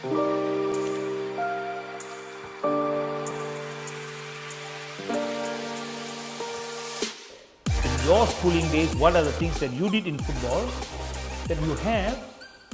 Your schooling days, what are the things that you did in football that you have,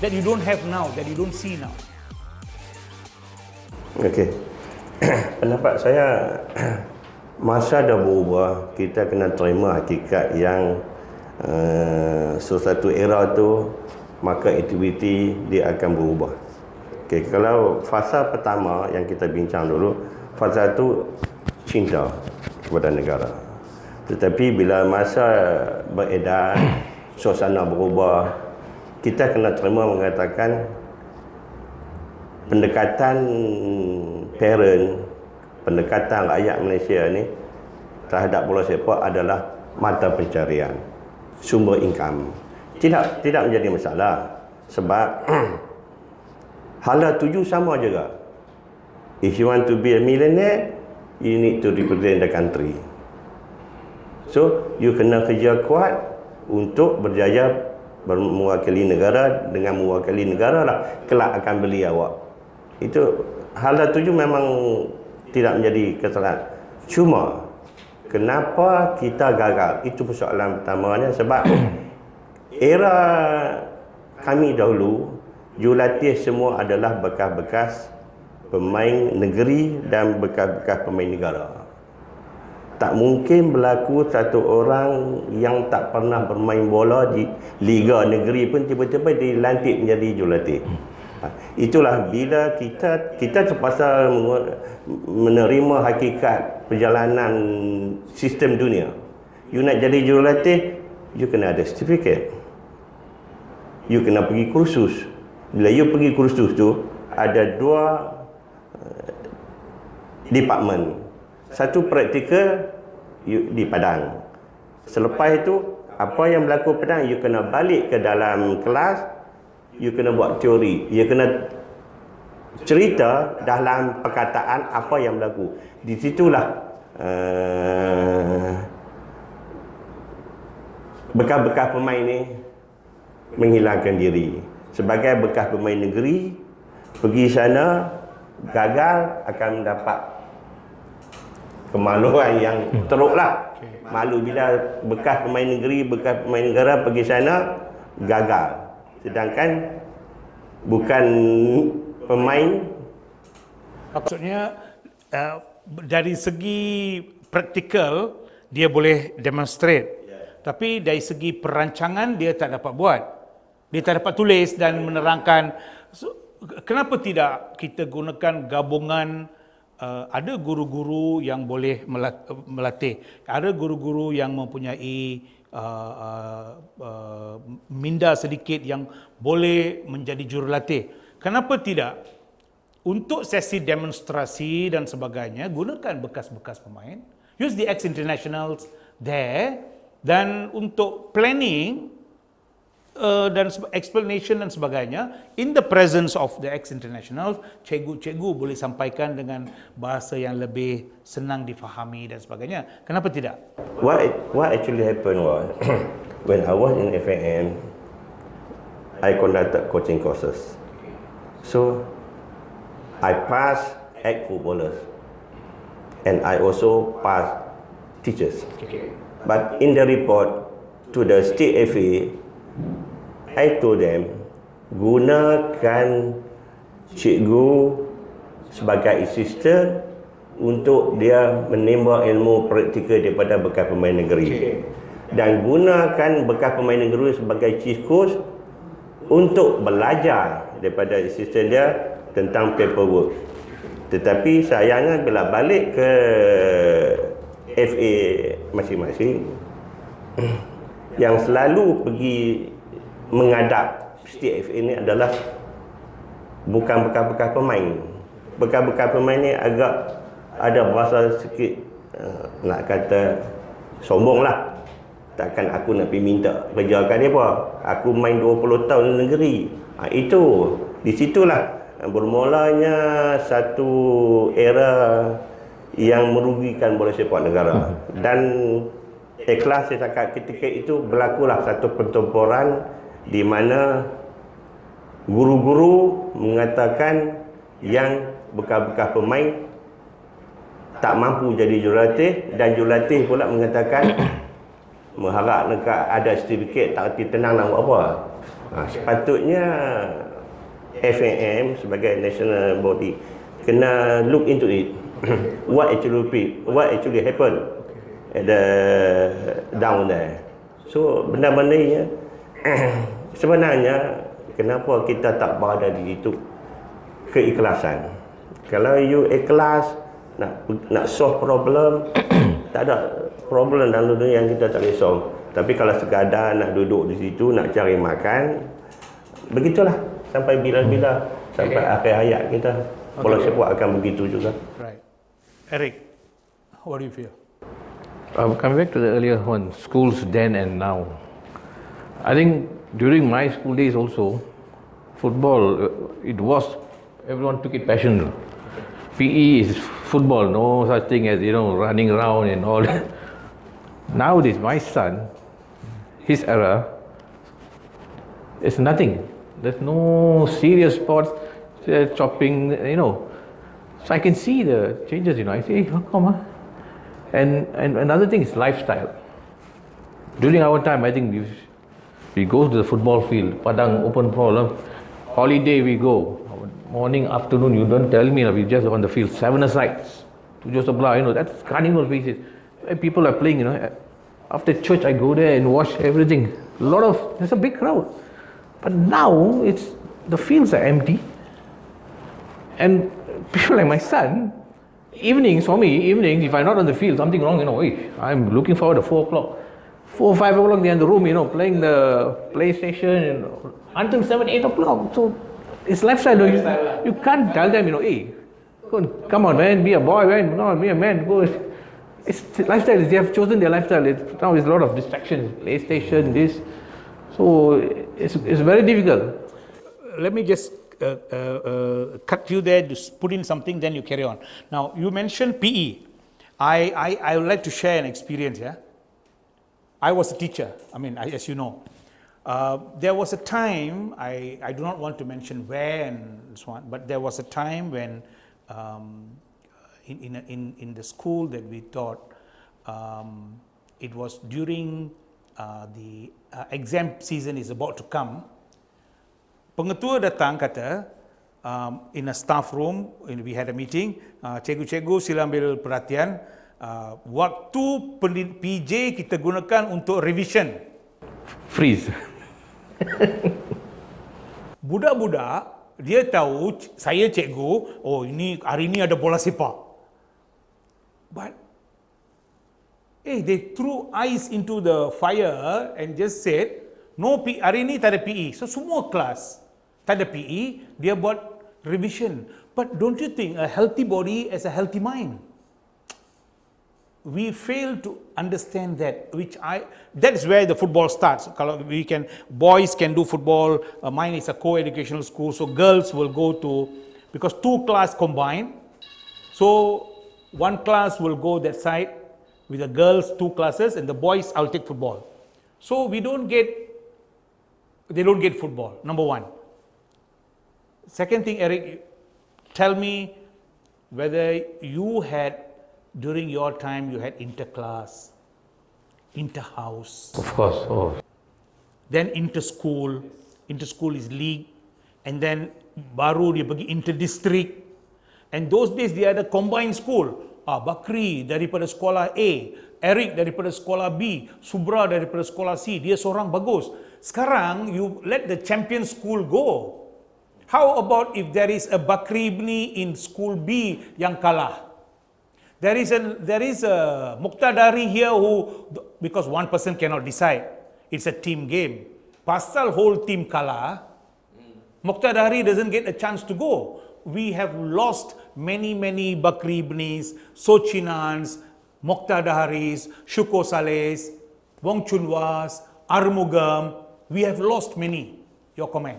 that you don't have now, that you don't see now? Okey. Pendapat saya, masa dah berubah, kita kena terima hakikat yang sesuatu era tu, maka aktiviti dia akan berubah. Okey, kalau fasa pertama yang kita bincang dulu, fasa tu cinta kepada negara. Tetapi bila masa beredar, suasana berubah, kita kena terima mengatakan pendekatan parent, pendekatan rakyat Malaysia ni terhadap bola sepak adalah mata pencarian, sumber income. Tidak menjadi masalah sebab hala tuju sama juga. If you want to be a millionaire, you need to represent the country. So, you kena kerja kuat untuk berjaya mewakili negara. Dengan mewakili negara lah kelak akan beli awak. Itu hala tuju memang tidak menjadi kesalahan. Cuma kenapa kita gagal? Itu persoalan pertamanya sebab era kami dahulu jurulatih semua adalah bekas-bekas pemain negeri dan bekas-bekas pemain negara. Tak mungkin berlaku satu orang yang tak pernah bermain bola di liga negeri pun tiba-tiba dilantik menjadi jurulatih. Itulah bila kita terpaksa menerima hakikat perjalanan sistem dunia. You nak jadi jurulatih, you kena ada sertifikat. You kena pergi kursus. Bila you pergi kursus tu, ada dua department. Satu praktikal di Padang. Selepas itu, apa yang berlaku Padang, you kena balik ke dalam kelas, you kena buat teori. You kena cerita dalam perkataan apa yang berlaku. Di situlah bekas-bekas pemain ni menghilangkan diri. Sebagai bekas pemain negeri, pergi sana, gagal, akan mendapat kemaluan yang teruklah. Malu bila bekas pemain negeri, bekas pemain negara pergi sana, gagal. Sedangkan bukan pemain. Maksudnya dari segi praktikal dia boleh demonstrate, tapi dari segi perancangan dia tak dapat buat. Dia tak dapat tulis dan menerangkan. So, kenapa tidak kita gunakan gabungan? Ada guru-guru yang boleh melatih, ada guru-guru yang mempunyai minda sedikit yang boleh menjadi jurulatih. Kenapa tidak untuk sesi demonstrasi dan sebagainya gunakan bekas-bekas pemain, use the ex-internationals there, dan untuk planning dan explanation dan sebagainya, in the presence of the ex-internationals, cikgu-cikgu boleh sampaikan dengan bahasa yang lebih senang difahami dan sebagainya. Kenapa tidak? What actually happened was, when I was in FAM, I conducted coaching courses. So, I passed ex-footballers, and I also passed teachers. Okay. But in the report to the state FA, I told them, gunakan cikgu sebagai asisten untuk dia menimba ilmu praktikal daripada bekas pemain negeri. Dan gunakan bekas pemain negeri sebagai chief coach untuk belajar daripada asisten dia tentang paperwork. Tetapi sayangnya bila balik ke FA masing-masing, yang selalu pergi menghadap state FA ni adalah bukan bekas-bekas pemain. Bekas-bekas pemain ni agak ada berasa sikit nak kata sombong lah. Takkan aku nak pergi minta kerja kat dia apa. Aku main 20 tahun di negeri. Itu di situlah bermulanya satu era yang merugikan bola sepak negara. Dan ikhlas saya cakap ketika itu berlakulah satu pertempuran di mana Guru-guru mengatakan yang bekas-bekas pemain tak mampu jadi jurulatih, dan jurulatih pula mengatakan mengharap dekat ada sertifikat tak erti tenang nak buat apa. Sepatutnya FAM sebagai national body kena look into it. what actually happened at the down there. So benda-benda ni sebenarnya kenapa kita tak berada di situ? Keikhlasan. Kalau you ikhlas nak solve problem, tak ada problem dalam dunia yang kita tak boleh solve. Tapi kalau sekadar nak duduk di situ, nak cari makan, begitulah sampai bila-bila, sampai akhir hayat kita. Bola sepak akan begitu juga. Right. Eric, what do you feel? Coming back to the earlier one, schools then and now. I think during my school days also, football, everyone took it passionately. PE is football, no such thing as, running around and all that. Nowadays, my son, his era, it's nothing. There's no serious sports, chopping, So I can see the changes, I say, hey, how come, huh? And another thing is lifestyle. During our time, I think we go to the football field, Padang open floor, holiday we go. Morning, afternoon, you don't tell me, we just on the field, 7-a-sides. Tujuh sebelah, that's carnival faces. People are playing, After church, I go there and watch everything. There's a big crowd. But now, the fields are empty. And people like my son, evenings, if I'm not on the field, something wrong, I'm looking forward to 4 o'clock. 4 or 5 o'clock, they're in the room, playing the PlayStation, until 7, 8 o'clock. So, it's lifestyle. You can't tell them, hey, come on, man, be a boy, man, no, be a man, go. It's lifestyle. They have chosen their lifestyle. Now there's a lot of distractions, PlayStation, this. So it's very difficult. Let me just cut you there, just put in something, then you carry on. Now, you mentioned PE. I would like to share an experience, yeah? I was a teacher, as you know. There was a time, I do not want to mention where and so on, but there was a time when in the school that we taught, it was during the exam season is about to come. Pengetua datang kata, in a staff room, we had a meeting, cikgu-cikgu sila ambil perhatian, waktu PJ kita gunakan untuk revision. Freeze. Budak-budak, dia tahu saya cikgu, hari ini ada bola sepak. But, they threw ice into the fire and just said, no PE, hari ini tak ada PE. So, semua kelas tak ada PE, dia buat revision. But don't you think a healthy body has a healthy mind? We fail to understand that, that is where the football starts. Kalau boys can do football, mine is a co-educational school, so girls will go to, because 2 classes combined, so 1 class will go that side with the girls, 2 classes, and the boys, I'll take football. So they don't get football, number 1. Second thing, Eric, tell me whether you had, during your time, you had inter-class, inter-house. Of course. Oh. Then inter-school. Inter-school is league. And then baru dia pergi inter-district. And those days dia ada combined school. Bakri daripada sekolah A, Eric daripada sekolah B, Subra daripada sekolah C. Dia seorang bagus. Sekarang you let the champion school go. How about if there is a Bakri Ibni in school B yang kalah? There is a Muqtadari here who, because one person cannot decide, it's a team game. Pasal whole team kalah, Muqtadari doesn't get a chance to go. We have lost many Bakri Ibnis, Sochinans, Muqtadaris, Shuko Saleh, Wong Chunwas, Armugam. We have lost many. Your comment?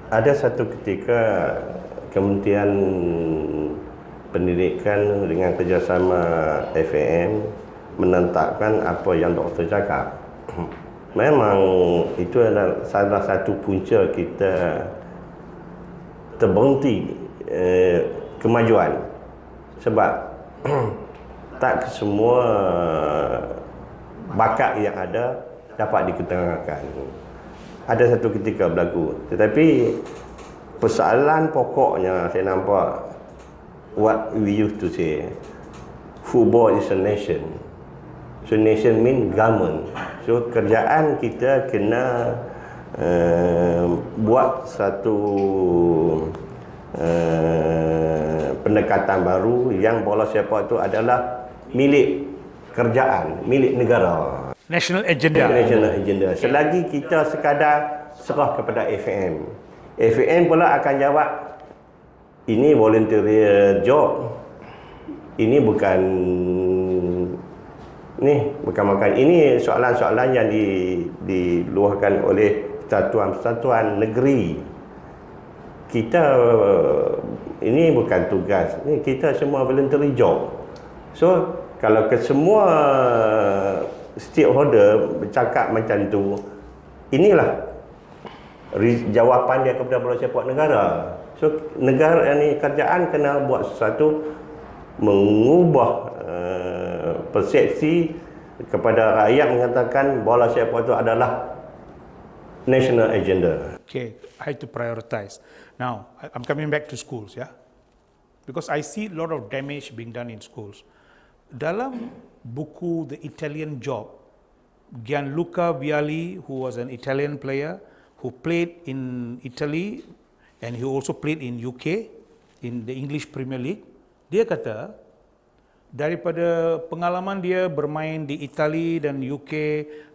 Ada satu ketika Kementerian Pendidikan dengan kerjasama FAM menentangkan apa yang doktor cakap. Memang itu adalah salah satu punca kita terbenti kemajuan, sebab tak semua bakat yang ada dapat diketengahkan. Ada satu ketika berlaku, tetapi persoalan pokoknya saya nampak what we used to say, football is a nation. So nation mean government. So kerjaan kita kena buat satu pendekatan baru yang bola sepak itu adalah milik kerajaan, milik negara. National agenda. National agenda. Selagi kita sekadar serah kepada FAM, FAM pula akan jawab, ini voluntary job, ini bukan makan. Ini soalan-soalan yang diluahkan oleh persatuan-persatuan negeri. Kita ini bukan tugas. Ini kita semua voluntary job. So kalau semua stakeholder bercakap macam tu, inilah jawapan dia kepada bola sepak negara. So negara ni, kerajaan kena buat sesuatu mengubah persepsi kepada rakyat, mengatakan bola sepak itu adalah national agenda. Okay, I have to prioritize. Now, I'm coming back to schools, yeah? Because I see a lot of damage being done in schools. Dalam buku The Italian Job, Gianluca Vialli, who was an Italian player, who played in Italy, and he also played in UK, in the English Premier League, dia kata, daripada pengalaman dia bermain di Itali dan UK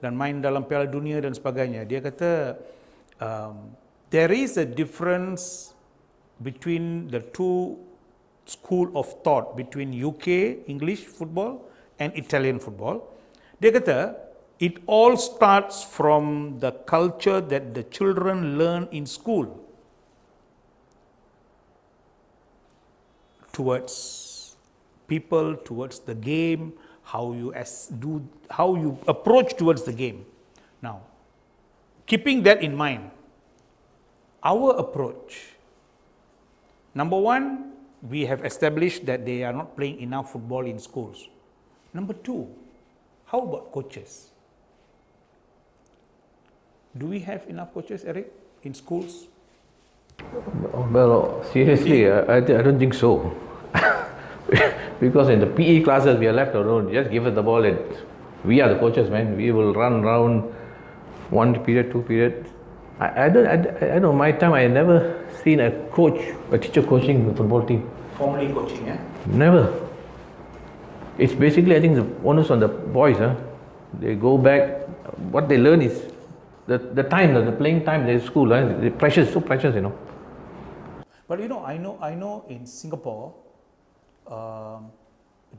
dan main dalam Piala Dunia dan sebagainya, dia kata there is a difference between the two school of thought between UK English football and Italian football. Dia kata it all starts from the culture that the children learn in school towards people, towards the game, how you approach towards the game. Now, keeping that in mind, our approach, number one, we have established that they are not playing enough football in schools. Number two, how about coaches? Do we have enough coaches, Eric, in schools? Well, seriously, I don't think so. Because in the PE classes we are left alone. Just give us the ball and we are the coaches, man. We will run around 1 period, 2 period. I don't. My time I never seen a teacher coaching the football team. Formally coaching, yeah? Never. It's basically, I think, the onus on the boys. They go back. What they learn is the time, the playing time in school. The pressure is so precious, you know. But you know, I know in Singapore,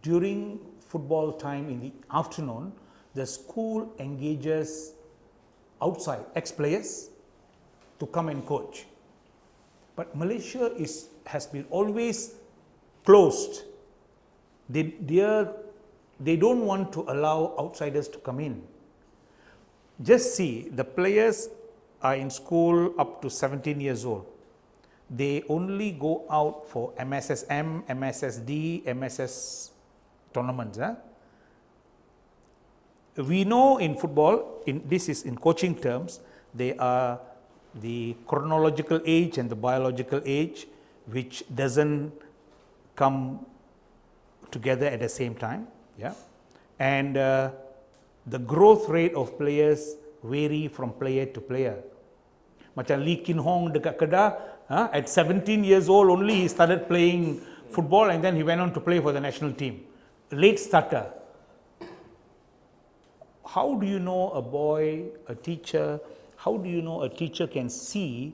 during football time in the afternoon, the school engages outside ex-players to come and coach. But Malaysia has been always closed. They don't want to allow outsiders to come in. Just see, the players are in school up to 17 years old. They only go out for MSSM, MSSD, MSS tournaments. We know in football, this is in coaching terms, they are the chronological age and the biological age, which doesn't come together at the same time. Yeah? And the growth rate of players vary from player to player. Macam Lee Kin Hong dekat Kedah, at 17 years old only he started playing football and then he went on to play for the national team. Late starter. How do you know a boy, a teacher, how do you know a teacher can see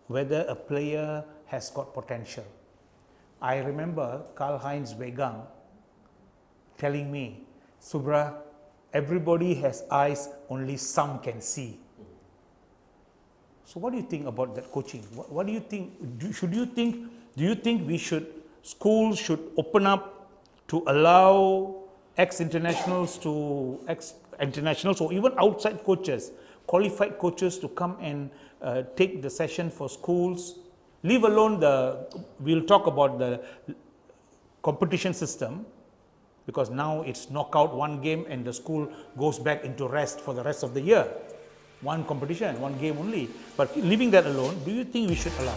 whether a player has got potential? I remember Karl-Heinz Wegang telling me, Subra, everybody has eyes, only some can see. So what do you think about that coaching? What do you think? Do you think schools should open up to allow ex-internationals to internationals or even outside coaches, qualified coaches to come and take the session for schools. Leave alone we'll talk about the competition system, because now it's knockout one game and the school goes back into rest for the rest of the year. One competition, one game only. But leaving that alone, do you think we should allow